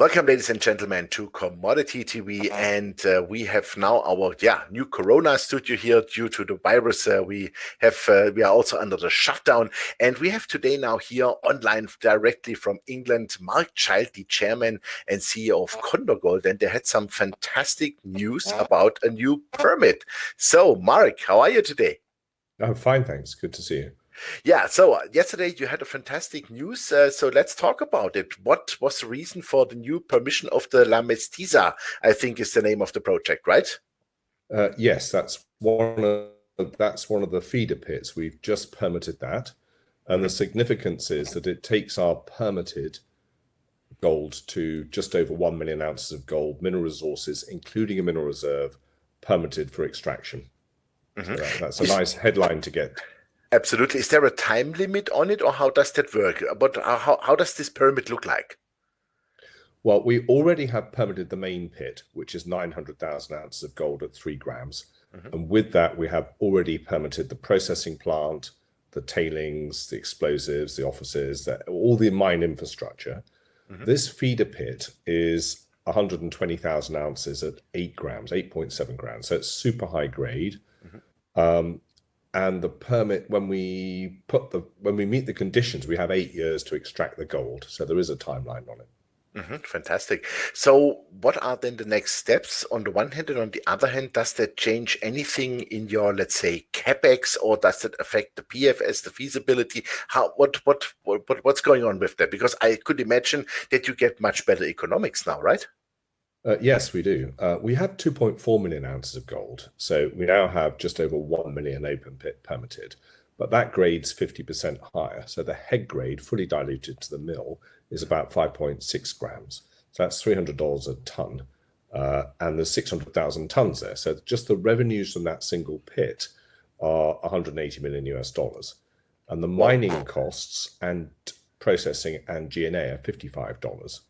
Welcome, ladies and gentlemen, to Commodity TV, and we have now our new Corona studio here due to the virus. We are also under the shutdown, and we have today now here online directly from England, Mark Child, the chairman and CEO of Condor Gold, and they had some fantastic news about a new permit. So, Mark, how are you today? I'm fine, thanks. Good to see you. Yeah, so yesterday you had a fantastic news. So let's talk about it. What was the reason for the new permission of the La Mestiza, I think is the name of the project, right? Yes, that's one of the feeder pits. We've just permitted that. And the significance is that it takes our permitted gold to just over 1 million ounces of gold, mineral resources, including a mineral reserve, permitted for extraction. So that's a nice headline to get. Absolutely. Is there a time limit on it, or how does that work? But how does this permit look like? Well, we already have permitted the main pit, which is 900,000 ounces of gold at 3 grams. And with that, we have already permitted the processing plant, the tailings, the explosives, the offices, all the mine infrastructure. This feeder pit is 120,000 ounces at 8 grams, 8.7 grams. So it's super high grade. And the permit, when we meet the conditions, we have 8 years to extract the gold. So there is a timeline on it. Fantastic. So what are then the next steps on the one hand, and on the other hand, does that change anything in your, let's say, Capex, or does that affect the PFS, the feasibility? What's going on with that? Because I could imagine that you get much better economics now, right? Yes, we do. We have 2.4 million ounces of gold. So we now have just over 1 million open pit permitted, but that grade's 50% higher. So the head grade, fully diluted to the mill, is about 5.6 grams. So that's $300 a ton. And there's 600,000 tons there. So just the revenues from that single pit are 180 million US dollars. And the mining costs and processing and G&A are $55.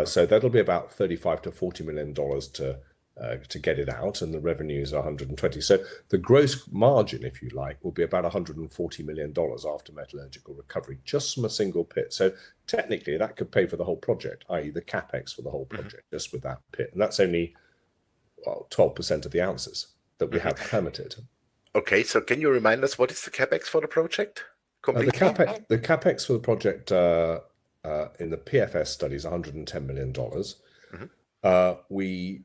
So that'll be about $35 to $40 million to get it out, and the revenues are 120. So the gross margin, if you like, will be about $140 million after metallurgical recovery, just from a single pit. So technically, that could pay for the whole project, i.e., the capex for the whole project, just with that pit. And that's only 12% of the ounces that we have permitted. Okay, so can you remind us what is the capex for the project? The capex for the project in the PFS study is $110 million. We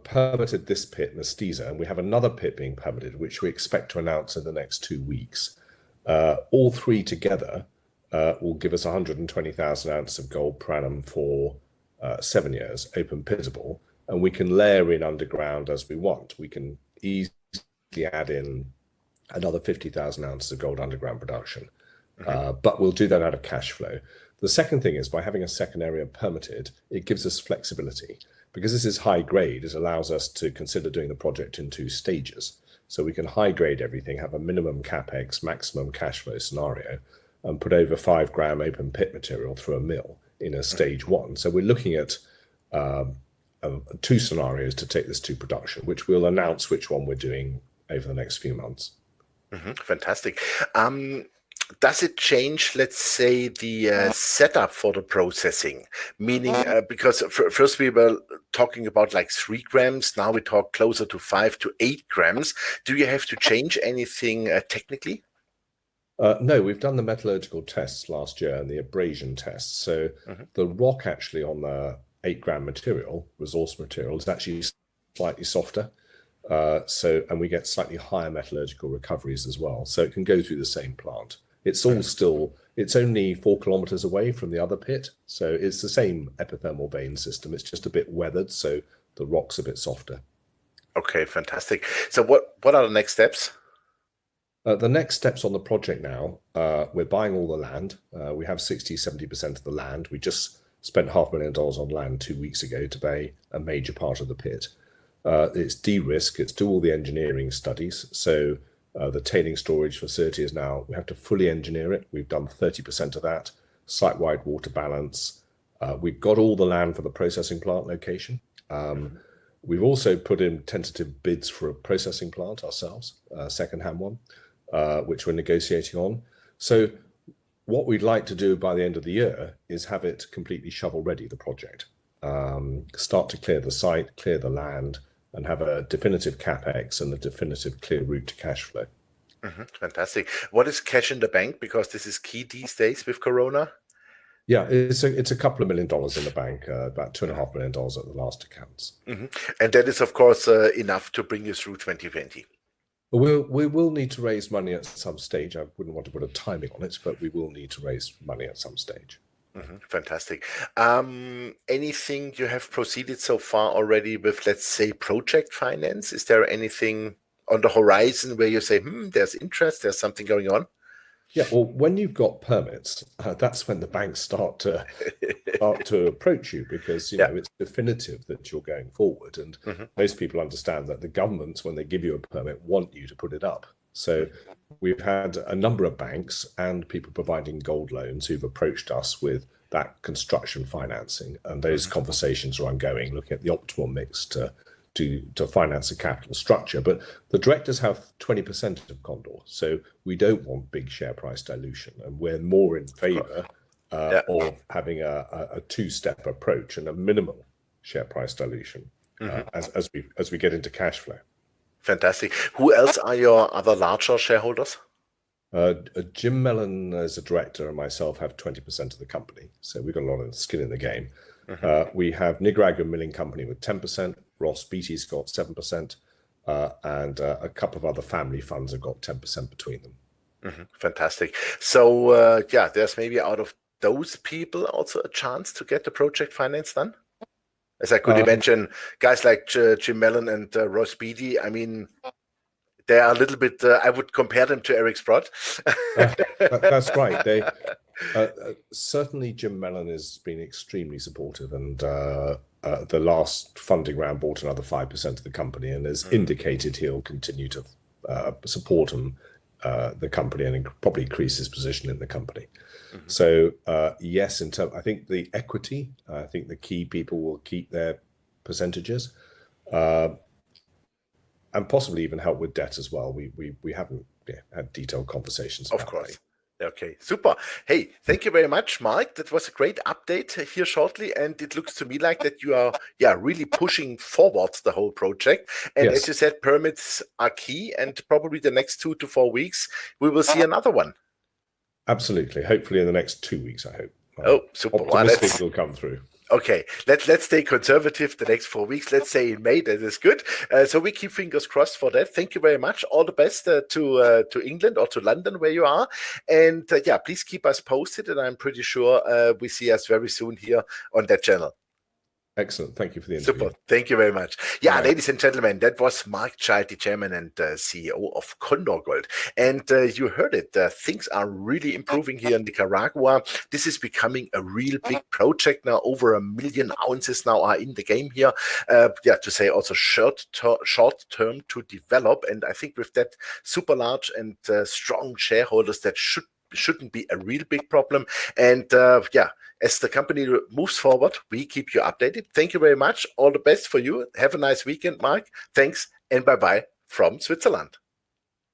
permitted this pit, Mestiza, and we have another pit being permitted, which we expect to announce in the next 2 weeks. All three together will give us 120,000 ounces of gold per annum for 7 years, open pitable, and we can layer in underground as we want. We can easily add in another 50,000 ounces of gold underground production. But we'll do that out of cash flow. The second thing is, by having a second area permitted, it gives us flexibility. Because this is high grade, it allows us to consider doing the project in 2 stages. So we can high grade everything, have a minimum capex, maximum cash flow scenario, and put over 5 gram open pit material through a mill in a stage 1. So we're looking at 2 scenarios to take this to production, which we'll announce which one we're doing over the next few months. Fantastic. Does it change, let's say, the setup for the processing? Meaning, because first we were talking about like 3 grams, now we talk closer to 5 to 8 grams. Do you have to change anything technically? No, we've done the metallurgical tests last year and the abrasion tests. So the rock actually on the 8 gram material, resource material, is actually slightly softer. And we get slightly higher metallurgical recoveries as well. So it can go through the same plant. It's all still, it's only 4 kilometers away from the other pit. So it's the same epithermal vein system. It's just a bit weathered, so the rock's a bit softer. Okay, fantastic. So what are the next steps? The next steps on the project now, we're buying all the land. We have 60–70% of the land. We just spent $500,000 on land 2 weeks ago to buy a major part of the pit. It's de-risk, it's do all the engineering studies. So the tailing storage facility is now, we have to fully engineer it. We've done 30% of that, site-wide water balance. We've got all the land for the processing plant location. We've also put in tentative bids for a processing plant ourselves, a second-hand one, which we're negotiating on. So what we'd like to do by the end of the year is have it completely shovel ready, the project. Start to clear the site, clear the land, and have a definitive Capex and a definitive clear route to cash flow. Fantastic. What is cash in the bank? Because this is key these days with Corona. Yeah, it's a couple of $1 million in the bank, about $2.5 million at the last accounts. And that is, of course, enough to bring you through 2020. We will need to raise money at some stage. I wouldn't want to put a timing on it, but we will need to raise money at some stage. Fantastic. Anything you have proceeded so far already with, let's say, project finance? Is there anything on the horizon where you say, there's interest, there's something going on? Yeah, well, when you've got permits, that's when the banks start to approach you, because you know it's definitive that you're going forward, and most people understand that the governments, when they give you a permit, want you to put it up. So we've had a number of banks and people providing gold loans who've approached us with that construction financing, and those conversations are ongoing, looking at the optimal mix to finance a capital structure. But the directors have 20% of Condor, so we don't want big share price dilution, and we're more in favor of having a two-step approach and a minimal share price dilution as we get into cash flow. Fantastic. Who else are your other larger shareholders? Jim Mellon as a director and myself have 20% of the company, so we've got a lot of skin in the game. We have Nicaragua Milling Company with 10%, Rohstoff-TV's got 7%, and a couple of other family funds have got 10% between them. Fantastic. So there's maybe out of those people also a chance to get the project finance done? As I could imagine, guys like Jim Mellon and Rohstoff-TV, I mean, they are a little bit, I would compare them to Eric Sprott. That's right. Certainly Jim Mellon has been extremely supportive, and the last funding round bought another 5% of the company, and has indicated he'll continue to support the company and probably increase his position in the company. So yes, I think the equity, I think the key people will keep their percentages, and possibly even help with debt as well. We haven't had detailed conversations about Of course. Okay, super. Hey, thank you very much, Mark. That was a great update here shortly, and it looks to me like that you are really pushing forward the whole project. And as you said, permits are key, and probably the next 2 to 4 weeks we will see another one. Absolutely. Hopefully in the next 2 weeks, I hope. Oh, super. Optimistic it'll come through. Okay, let's stay conservative the next 4 weeks. Let's say in May, that is good. So we keep fingers crossed for that. Thank you very much. All the best to England or to London where you are. And please keep us posted. And I'm pretty sure we see us very soon here on that channel. Excellent. Thank you for the interview. Super. Thank you very much. Yeah, ladies and gentlemen, that was Mark Child, the chairman and CEO of Condor Gold. And you heard it. Things are really improving here in Nicaragua. This is becoming a real big project now. Over 1 million ounces now are in the game here. To say also short term to develop. And I think with that super large and strong shareholders, that shouldn't be a real big problem. And as the company moves forward, we keep you updated. Thank you very much. All the best for you. Have a nice weekend, Mark. Thanks, and bye-bye from Switzerland.